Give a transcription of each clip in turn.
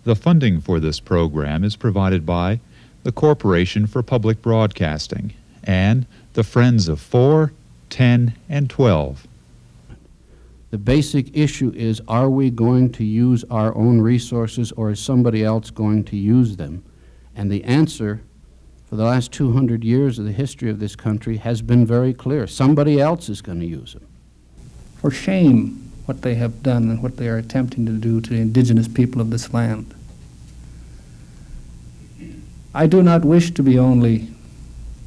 The funding for this program is provided by the Corporation for Public Broadcasting and the Friends of 4, 10, and 12. The basic issue is, are we going to use our own resources, or is somebody else going to use them? And the answer for the last 200 years of the history of this country has been very clear. Somebody else is going to use them. For shame, what they have done and what they are attempting to do to the indigenous people of this land. I do not wish to be only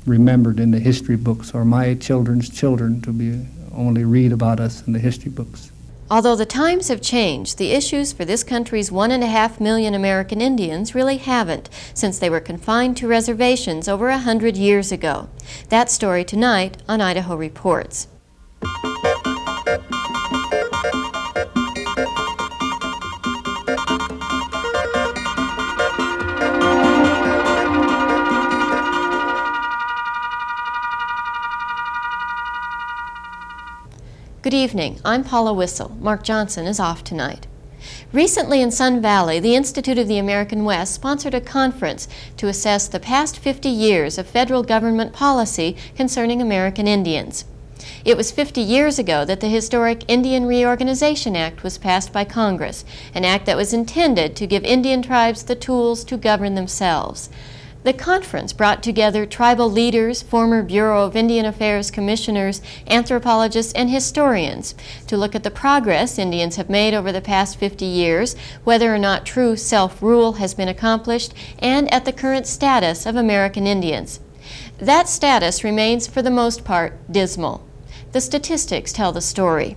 remembered in the history books, or my children's children to be only read about us in the history books. Although the times have changed, the issues for this country's 1.5 million American Indians really haven't, since they were confined to reservations over 100 years ago. That story tonight on Idaho Reports. Good evening. I'm Paula Whistle. Mark Johnson is off tonight. Recently in Sun Valley, the Institute of the American West sponsored a conference to assess the past 50 years of federal government policy concerning American Indians. It was 50 years ago that the historic Indian Reorganization Act was passed by Congress, an act that was intended to give Indian tribes the tools to govern themselves. The conference brought together tribal leaders, former Bureau of Indian Affairs commissioners, anthropologists, and historians to look at the progress Indians have made over the past 50 years, whether or not true self-rule has been accomplished, and at the current status of American Indians. That status remains, for the most part, dismal. The statistics tell the story.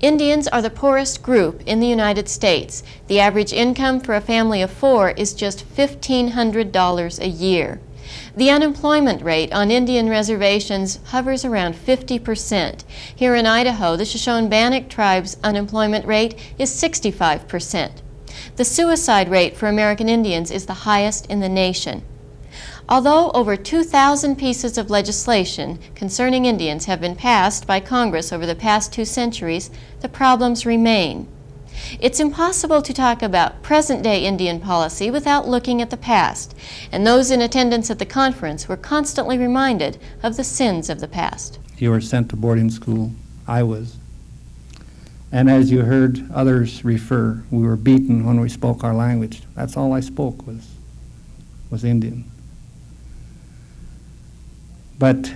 Indians are the poorest group in the United States. The average income for a family of 4 is just $1,500 a year. The unemployment rate on Indian reservations hovers around 50%. Here in Idaho, the Shoshone-Bannock tribe's unemployment rate is 65%. The suicide rate for American Indians is the highest in the nation. Although over 2,000 pieces of legislation concerning Indians have been passed by Congress over the past 2 centuries, the problems remain. It's impossible to talk about present-day Indian policy without looking at the past, and those in attendance at the conference were constantly reminded of the sins of the past. You were sent to boarding school. I was. And as you heard others refer, we were beaten when we spoke our language. That's all I spoke was Indian. But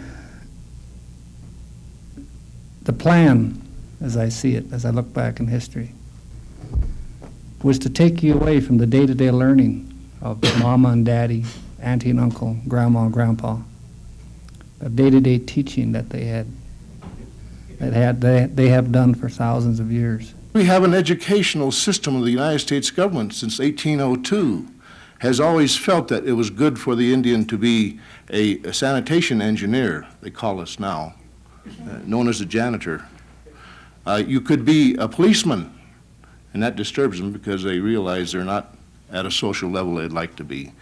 the plan, as I see it, as I look back in history, was to take you away from the day-to-day learning of mama and daddy, auntie and uncle, grandma and grandpa, the day-to-day teaching that they have done for thousands of years. We have an educational system of the United States government since 1802 has always felt that it was good for the Indian to be a sanitation engineer, they call us now, known as a janitor. You could be a policeman, and that disturbs them because they realize they're not at a social level they'd like to be.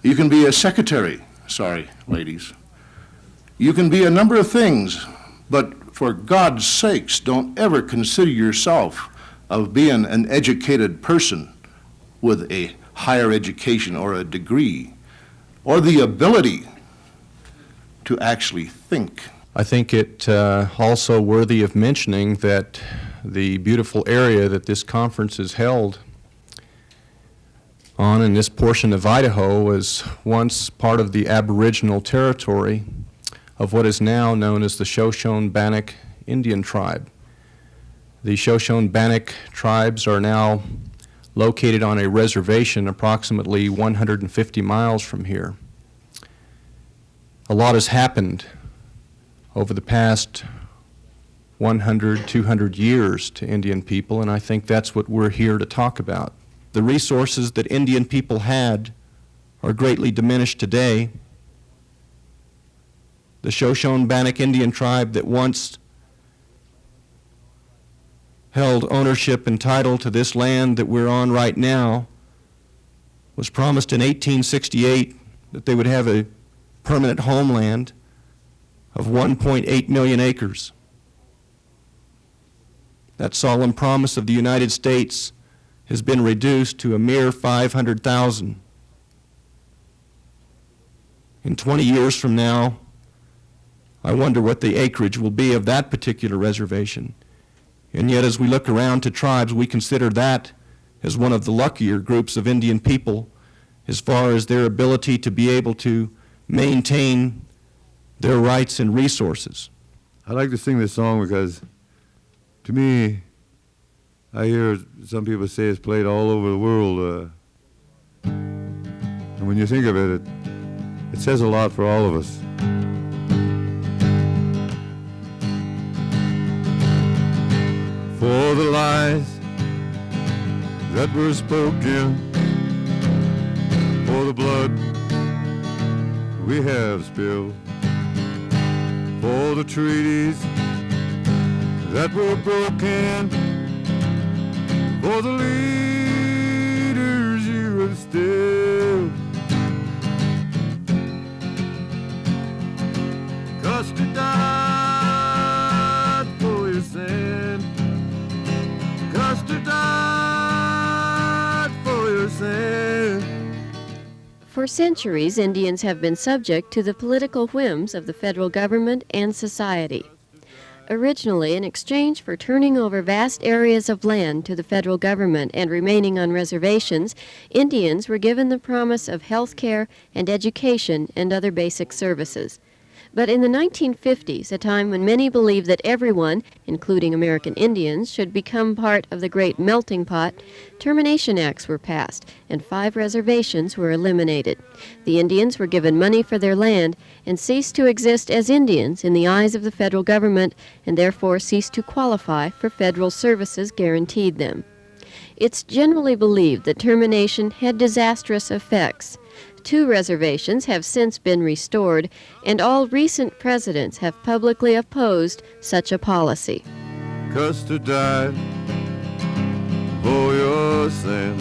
You can be a secretary, sorry, ladies. You can be a number of things, but for God's sakes, don't ever consider yourself of being an educated person with a higher education or a degree or the ability to actually think. I think it also worthy of mentioning that the beautiful area that this conference is held on in this portion of Idaho was once part of the Aboriginal territory of what is now known as the Shoshone-Bannock Indian tribe. The Shoshone-Bannock tribes are now located on a reservation approximately 150 miles from here. A lot has happened over the past 100, 200 years to Indian people, and I think that's what we're here to talk about. The resources that Indian people had are greatly diminished today. The Shoshone-Bannock Indian tribe that once held ownership and title to this land that we're on right now was promised in 1868 that they would have a permanent homeland of 1.8 million acres. That solemn promise of the United States has been reduced to a mere 500,000. In 20 years from now, I wonder what the acreage will be of that particular reservation. And yet, as we look around to tribes, we consider that as one of the luckier groups of Indian people as far as their ability to be able to maintain their rights and resources. I like to sing this song because, to me, I hear some people say it's played all over the world. And when you think of it, it says a lot for all of us. For the lies that were spoken, for the blood we have spilled, for the treaties that were broken, for the leaders you instilled. Custer died for your sin. Custer died for your sin. For centuries, Indians have been subject to the political whims of the federal government and society. Originally, in exchange for turning over vast areas of land to the federal government and remaining on reservations, Indians were given the promise of health care and education and other basic services. But in the 1950s, a time when many believed that everyone, including American Indians, should become part of the great melting pot, termination acts were passed, and 5 reservations were eliminated. The Indians were given money for their land and ceased to exist as Indians in the eyes of the federal government, and therefore ceased to qualify for federal services guaranteed them. It's generally believed that termination had disastrous effects. 2 reservations have since been restored, and all recent presidents have publicly opposed such a policy. Custer died for your sin.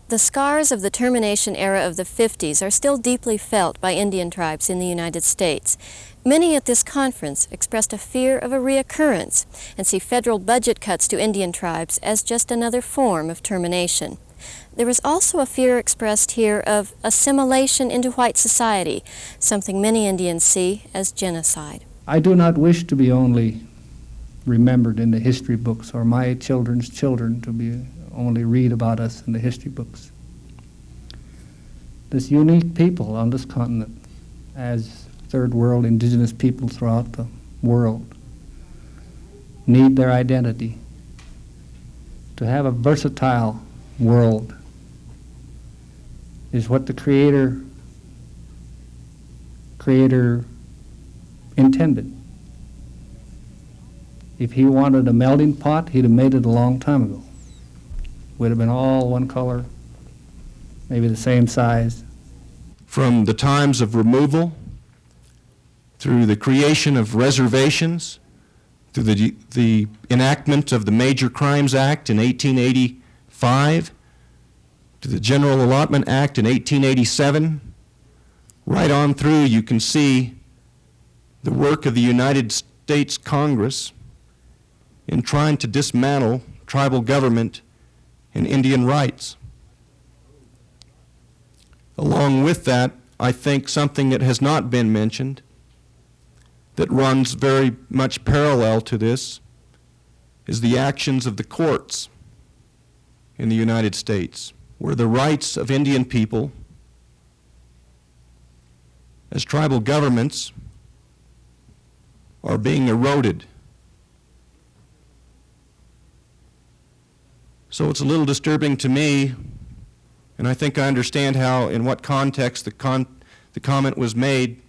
The scars of the termination era of the 50s are still deeply felt by Indian tribes in the United States. Many at this conference expressed a fear of a reoccurrence and see federal budget cuts to Indian tribes as just another form of termination. There was also a fear expressed here of assimilation into white society, something many Indians see as genocide. I do not wish to be only remembered in the history books, or my children's children to be only read about us in the history books. This unique people on this continent, as third world indigenous people throughout the world, need their identity. To have a versatile world is what the Creator intended. If he wanted a melting pot, he'd have made it a long time ago. Would have been all one color, maybe the same size. From the times of removal, through the creation of reservations, through the enactment of the Major Crimes Act in 1885, to the General Allotment Act in 1887, right on through, you can see the work of the United States Congress in trying to dismantle tribal government and Indian rights. Along with that, I think something that has not been mentioned, that runs very much parallel to this, is the actions of the courts in the United States, where the rights of Indian people as tribal governments are being eroded. So it's a little disturbing to me, and I think I understand how, in what context the comment was made.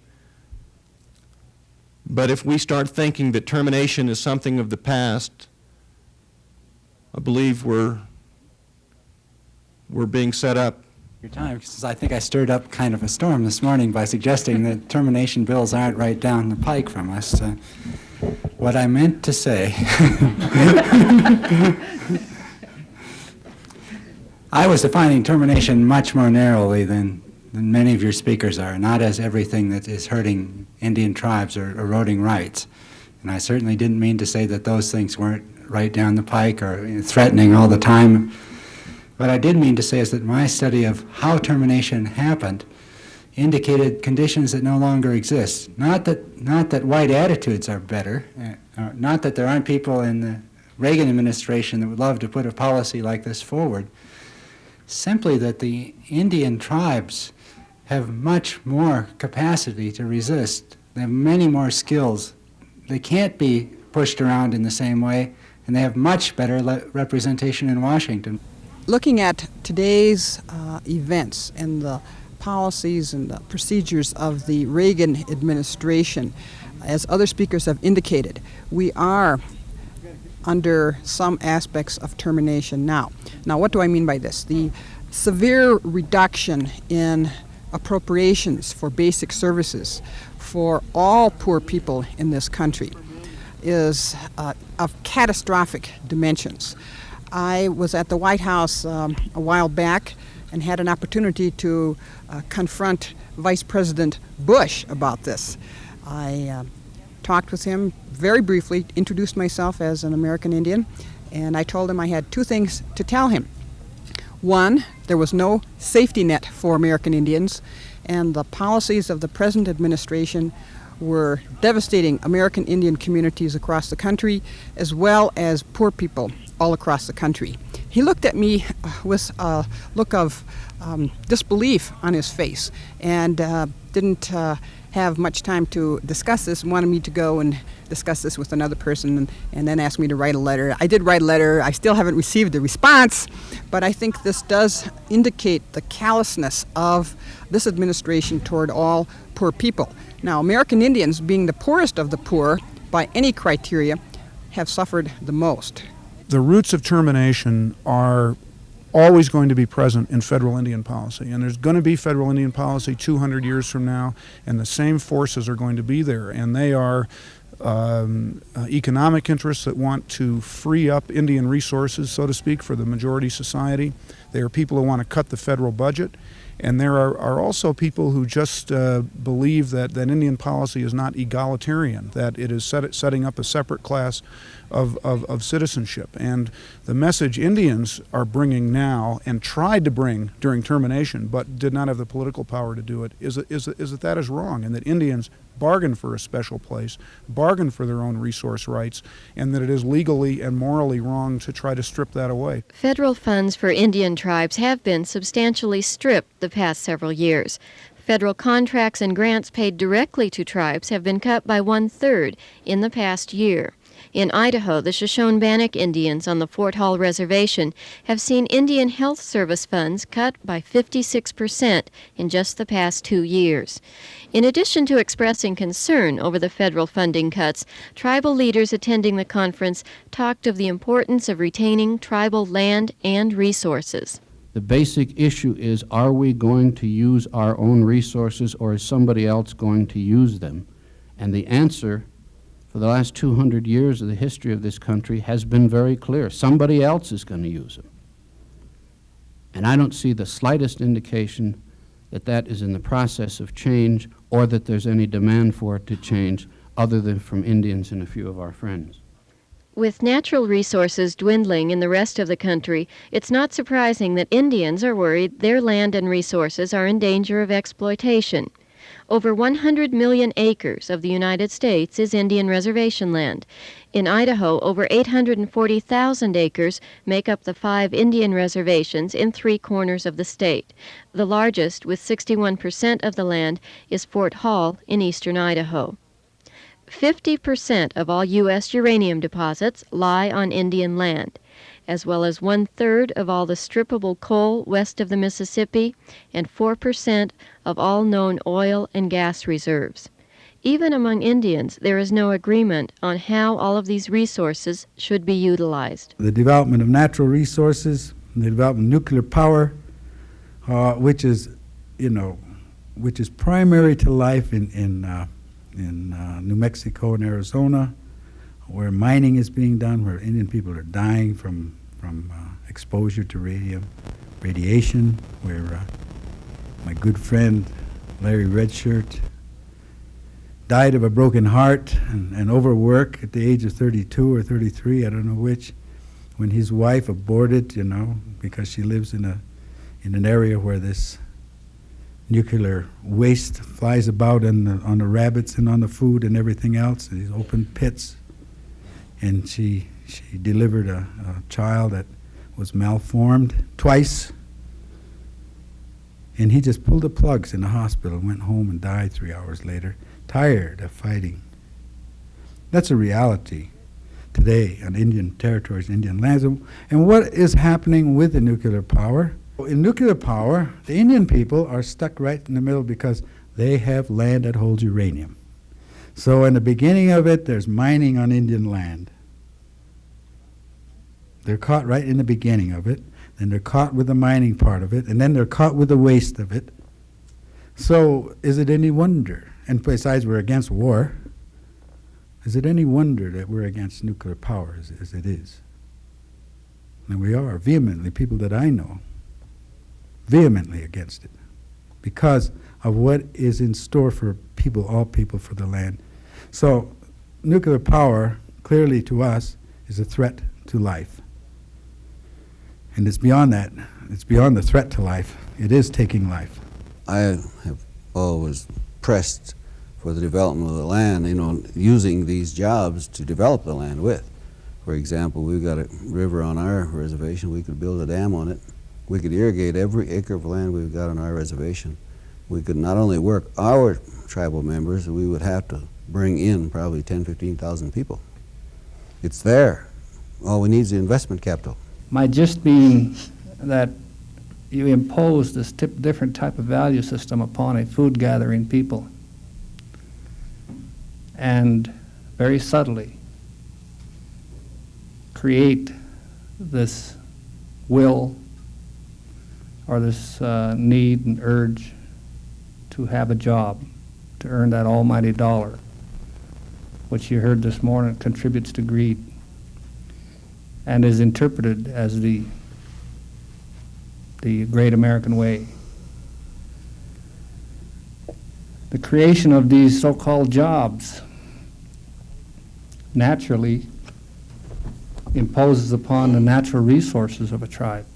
But if we start thinking that termination is something of the past, I believe we're being set up. Your time, because I think I stirred up kind of a storm this morning by suggesting that termination bills aren't right down the pike from us. What I meant to say, I was defining termination much more narrowly than many of your speakers are, not as everything that is hurting Indian tribes or eroding rights. And I certainly didn't mean to say that those things weren't right down the pike or threatening all the time. What I did mean to say is that my study of how termination happened indicated conditions that no longer exist. Not that white attitudes are better, not that there aren't people in the Reagan administration that would love to put a policy like this forward, simply that the Indian tribes have much more capacity to resist. They have many more skills. They can't be pushed around in the same way, and they have much better representation in Washington. Looking at today's events and the policies and the procedures of the Reagan administration, as other speakers have indicated, we are under some aspects of termination now. Now, what do I mean by this? The severe reduction in appropriations for basic services for all poor people in this country is of catastrophic dimensions. I was at the White House a while back and had an opportunity to confront Vice President Bush about this. I talked with him very briefly, introduced myself as an American Indian, and I told him I had two things to tell him. One, there was no safety net for American Indians, and the policies of the present administration were devastating American Indian communities across the country, as well as poor people all across the country. He looked at me with a look of disbelief on his face and didn't have much time to discuss this and wanted me to go and discuss this with another person and then asked me to write a letter. I did write a letter. I still haven't received a response, but I think this does indicate the callousness of this administration toward all poor people. Now, American Indians, being the poorest of the poor by any criteria, have suffered the most. The roots of termination are always going to be present in federal Indian policy, and there's going to be federal Indian policy 200 years from now, and the same forces are going to be there, and they are economic interests that want to free up Indian resources, so to speak, for the majority society. They are people who want to cut the federal budget, and there are also people who just believe that Indian policy is not egalitarian, that it is setting up a separate class of citizenship. And the message Indians are bringing now, and tried to bring during termination, but did not have the political power to do it, is that is wrong, and that Indians bargain for a special place, bargain for their own resource rights, and that it is legally and morally wrong to try to strip that away. Federal funds for Indian tribes have been substantially stripped the past several years. Federal contracts and grants paid directly to tribes have been cut by 1/3 in the past year. In Idaho, the Shoshone-Bannock Indians on the Fort Hall Reservation have seen Indian Health Service funds cut by 56% in just the past 2 years. In addition to expressing concern over the federal funding cuts, tribal leaders attending the conference talked of the importance of retaining tribal land and resources. The basic issue is, are we going to use our own resources, or is somebody else going to use them? And the answer for the last 200 years of the history of this country has been very clear. Somebody else is going to use them. And I don't see the slightest indication that that is in the process of change, or that there's any demand for it to change, other than from Indians and a few of our friends. With natural resources dwindling in the rest of the country, it's not surprising that Indians are worried their land and resources are in danger of exploitation. Over 100 million acres of the United States is Indian reservation land. In Idaho, over 840,000 acres make up the 5 Indian reservations in 3 corners of the state. The largest, with 61% of the land, is Fort Hall in eastern Idaho. 50% of all U.S. uranium deposits lie on Indian land, as well as 1/3 of all the strippable coal west of the Mississippi and 4% of all known oil and gas reserves. Even among Indians, there is no agreement on how all of these resources should be utilized. The development of natural resources, the development of nuclear power, which is primary to life in New Mexico and Arizona, where mining is being done, where Indian people are dying from exposure to radiation, where my good friend Larry Redshirt died of a broken heart and overwork at the age of 32 or 33, I don't know which, when his wife aborted, you know, because she lives in an area where this nuclear waste flies about on the rabbits and on the food and everything else, these open pits. And she delivered a child that was malformed twice. And he just pulled the plugs in the hospital, went home and died 3 hours later, tired of fighting. That's a reality today on Indian territories, Indian lands. And what is happening with the nuclear power? In nuclear power, the Indian people are stuck right in the middle because they have land that holds uranium. So in the beginning of it, there's mining on Indian land. They're caught right in the beginning of it, then they're caught with the mining part of it, and then they're caught with the waste of it. So is it any wonder, and besides we're against war, is it any wonder that we're against nuclear power as it is? And we are vehemently, people that I know, vehemently against it because of what is in store for people, all people, for the land. So nuclear power, clearly to us, is a threat to life. And it's beyond that. It's beyond the threat to life. It is taking life. I have always pressed for the development of the land, you know, using these jobs to develop the land with. For example, we've got a river on our reservation. We could build a dam on it. We could irrigate every acre of land we've got on our reservation. We could not only work our tribal members, we would have to bring in probably 10,000, 15,000 people. It's there. All we need is the investment capital. My gist being that you impose this different type of value system upon a food-gathering people, and very subtly create this will or this need and urge to have a job, to earn that almighty dollar, which you heard this morning contributes to greed and is interpreted as the great American way. The creation of these so-called jobs naturally imposes upon the natural resources of a tribe.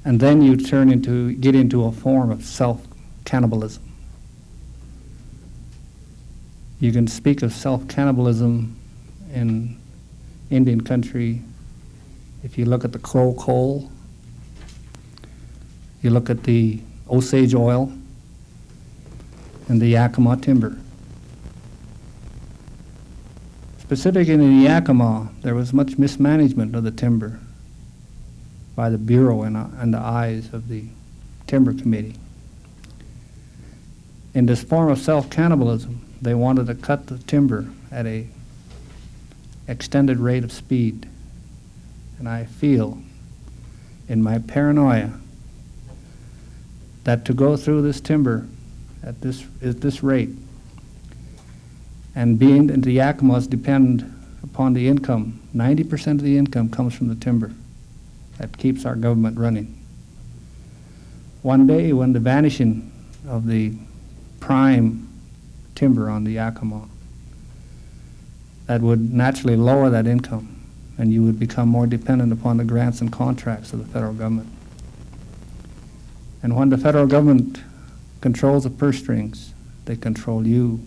And then you get into a form of self-cannibalism. You can speak of self-cannibalism in Indian country if you look at the Crow coal, you look at the Osage oil, and the Yakima timber. Specifically in the Yakima, there was much mismanagement of the timber by the Bureau and the eyes of the Timber Committee. In this form of self-cannibalism, they wanted to cut the timber at a extended rate of speed. And I feel, in my paranoia, that to go through this timber at this rate, and being that the Yakimas depend upon the income, 90% of the income comes from the timber that keeps our government running. One day, when the vanishing of the prime timber on the Yakima, that would naturally lower that income, and you would become more dependent upon the grants and contracts of the federal government. And when the federal government controls the purse strings, they control you,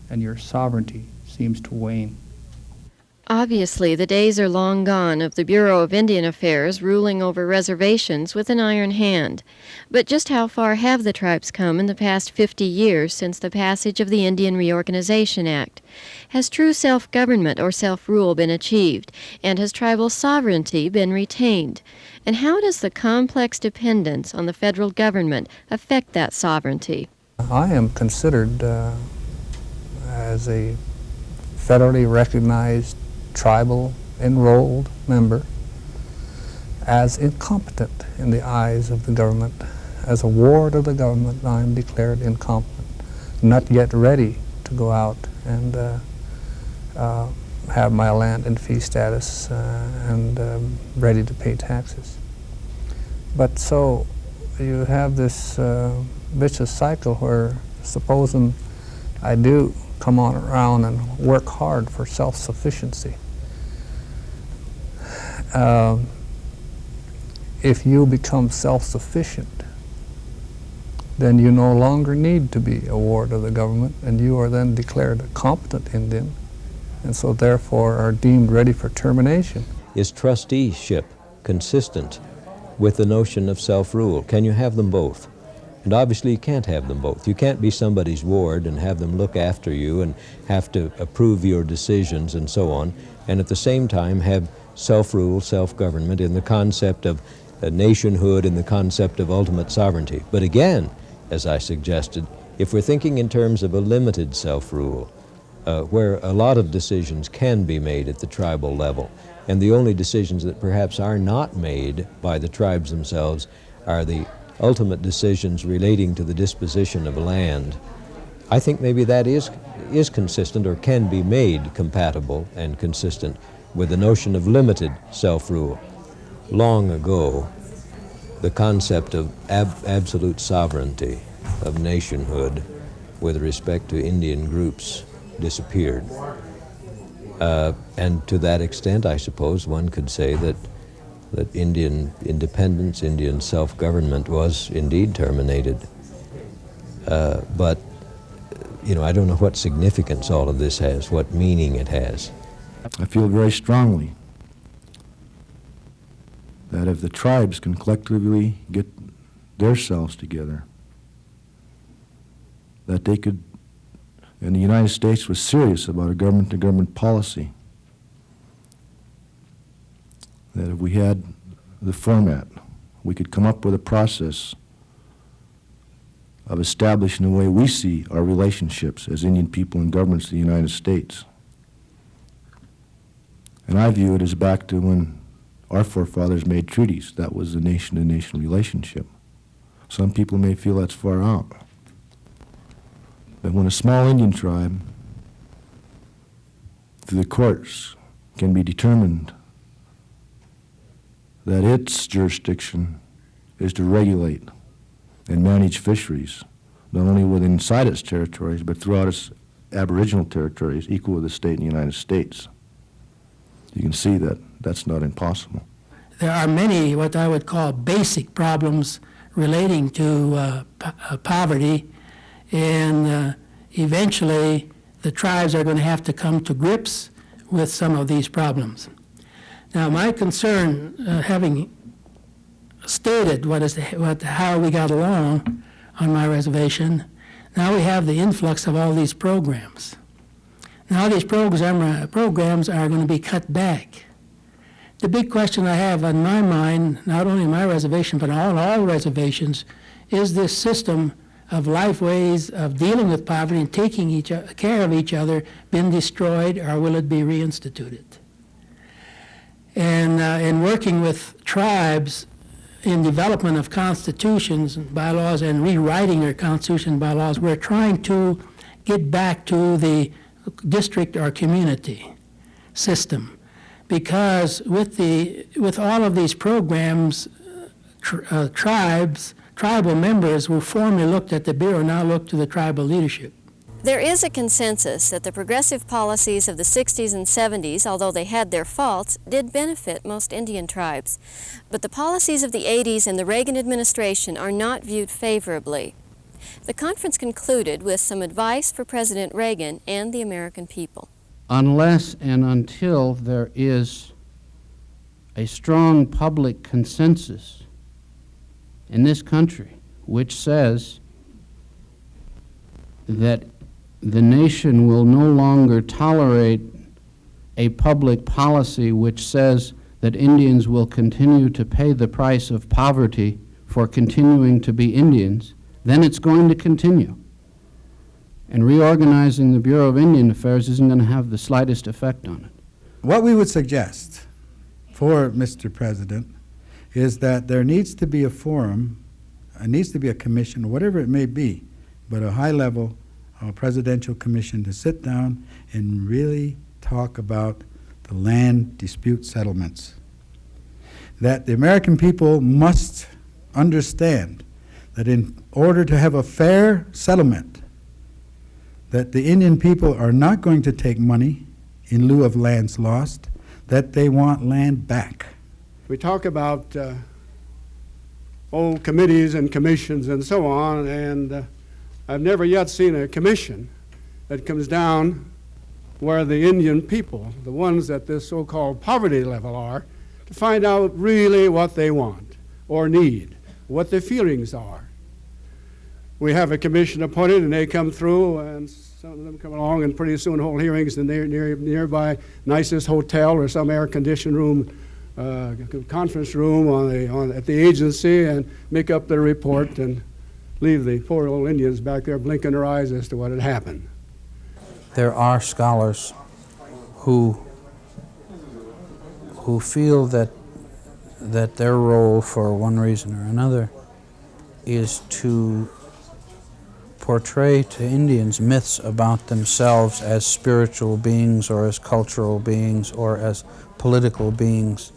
and your sovereignty seems to wane. Obviously, the days are long gone of the Bureau of Indian Affairs ruling over reservations with an iron hand. But just how far have the tribes come in the past 50 years since the passage of the Indian Reorganization Act? Has true self-government or self-rule been achieved? And has tribal sovereignty been retained? And how does the complex dependence on the federal government affect that sovereignty? I am considered as a federally recognized tribal enrolled member as incompetent in the eyes of the government. As a ward of the government, I am declared incompetent, not yet ready to go out and have my land and fee status and ready to pay taxes. But so you have this vicious cycle where supposing I do come on around and work hard for self-sufficiency. If you become self-sufficient, then you no longer need to be a ward of the government, and you are then declared a competent Indian, and so therefore are deemed ready for termination. Is trusteeship consistent with the notion of self-rule? Can you have them both? And obviously you can't have them both. You can't be somebody's ward and have them look after you and have to approve your decisions and so on, and at the same time have self-rule, self-government in the concept of nationhood, in the concept of ultimate sovereignty. But again, as I suggested, if we're thinking in terms of a limited self-rule, where a lot of decisions can be made at the tribal level, and the only decisions that perhaps are not made by the tribes themselves are the ultimate decisions relating to the disposition of land, I think maybe that is consistent or can be made compatible and consistent with the notion of limited self-rule. Long ago, the concept of absolute sovereignty, of nationhood, with respect to Indian groups disappeared. And to that extent, I suppose one could say that Indian independence, Indian self-government was indeed terminated. But, you know, I don't know what significance all of this has, what meaning it has. I feel very strongly that if the tribes can collectively get themselves together, that they could, and the United States was serious about a government-to-government policy, that if we had the format, we could come up with a process of establishing the way we see our relationships as Indian people and governments of the United States. And I view it as back to when our forefathers made treaties. That was the nation-to-nation relationship. Some people may feel that's far out. But when a small Indian tribe, through the courts, can be determined that its jurisdiction is to regulate and manage fisheries, not only within inside its territories, but throughout its aboriginal territories, equal with the state in the United States. You can see that that's not impossible. There are many what I would call basic problems relating to poverty, and eventually the tribes are going to have to come to grips with some of these problems. Now, my concern, having stated how we got along on my reservation, now we have the influx of all these programs. Now these programs are going to be cut back. The big question I have on my mind, not only my reservation, but on all reservations, is this system of life ways of dealing with poverty and taking care of each other been destroyed, or will it be reinstituted? And in working with tribes in development of constitutions and bylaws and rewriting their constitution and bylaws, we're trying to get back to the district or community system, because with all of these programs, tribal members who formerly looked at the Bureau now look to the tribal leadership. There is a consensus that the progressive policies of the 60s and 70s, although they had their faults, did benefit most Indian tribes. But the policies of the 80s and the Reagan administration are not viewed favorably. The conference concluded with some advice for President Reagan and the American people. Unless and until there is a strong public consensus in this country which says that the nation will no longer tolerate a public policy which says that Indians will continue to pay the price of poverty for continuing to be Indians, then it's going to continue. And reorganizing the Bureau of Indian Affairs isn't going to have the slightest effect on it. What we would suggest for Mr. President is that there needs to be a forum, needs to be a commission, whatever it may be, but a high-level presidential commission to sit down and really talk about the land dispute settlements. That the American people must understand that in order to have a fair settlement, that the Indian people are not going to take money in lieu of lands lost, that they want land back. We talk about old committees and commissions and so on, and I've never yet seen a commission that comes down where the Indian people, the ones at this so-called poverty level are, to find out really what they want or need, what their feelings are. We have a commission appointed, and they come through, and some of them come along, and pretty soon hold hearings in the nearby nicest hotel or some air-conditioned room, conference room at the agency, and make up their report and leave the poor old Indians back there blinking their eyes as to what had happened. There are scholars who feel that their role, for one reason or another, is to portray to Indians myths about themselves as spiritual beings or as cultural beings or as political beings,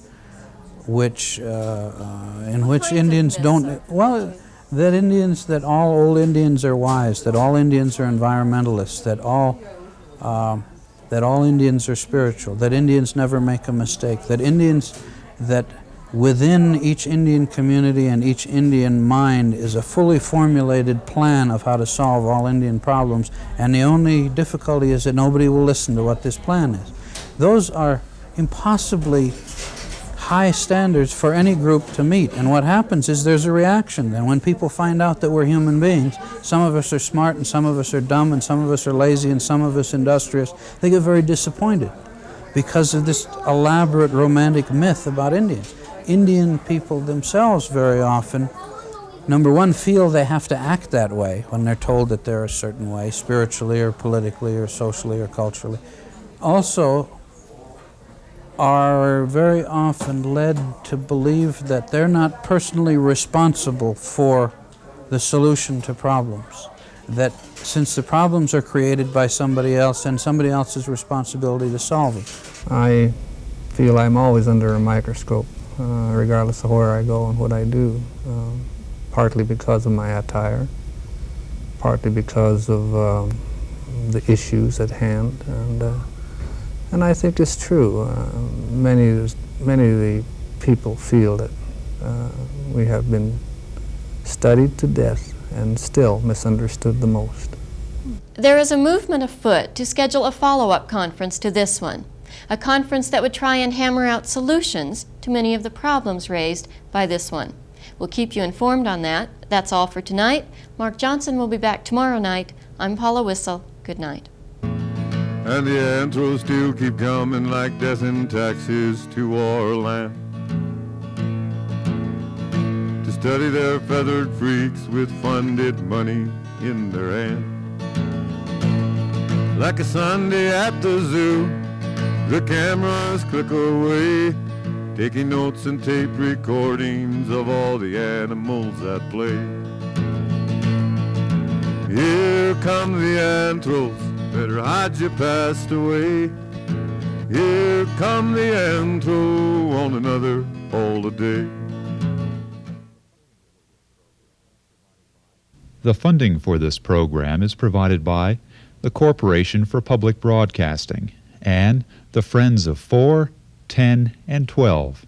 which in which Indians don't, well, that all old Indians are wise, that all Indians are environmentalists, that all Indians are spiritual, that Indians never make a mistake, that within each Indian community and each Indian mind is a fully formulated plan of how to solve all Indian problems, and the only difficulty is that nobody will listen to what this plan is. Those are impossibly high standards for any group to meet, and what happens is there's a reaction. And when people find out that we're human beings, some of us are smart and some of us are dumb and some of us are lazy and some of us industrious, they get very disappointed because of this elaborate romantic myth about Indians. Indian people themselves very often, number one, feel they have to act that way when they're told that they're a certain way, spiritually or politically or socially or culturally. Also, are very often led to believe that they're not personally responsible for the solution to problems. That since the problems are created by somebody else, and somebody else's responsibility to solve them. I feel I'm always under a microscope, regardless of where I go and what I do, partly because of my attire, partly because of the issues at hand, and I think it's true. Many of the people feel that we have been studied to death and still misunderstood the most. There is a movement afoot to schedule a follow-up conference to this one, a conference that would try and hammer out solutions to many of the problems raised by this one. We'll keep you informed on that. That's all for tonight. Mark Johnson will be back tomorrow night. I'm Paula Wissel. Good night. And the anthros still keep coming like death and taxes to our land, to study their feathered freaks with funded money in their hand. Like a Sunday at the zoo, the cameras click away, taking notes and tape recordings of all the animals at play. Here come the anthros, better hide you passed away. Here come the anthro on another holiday. The funding for this program is provided by the Corporation for Public Broadcasting and the Friends of 4, 10, and 12.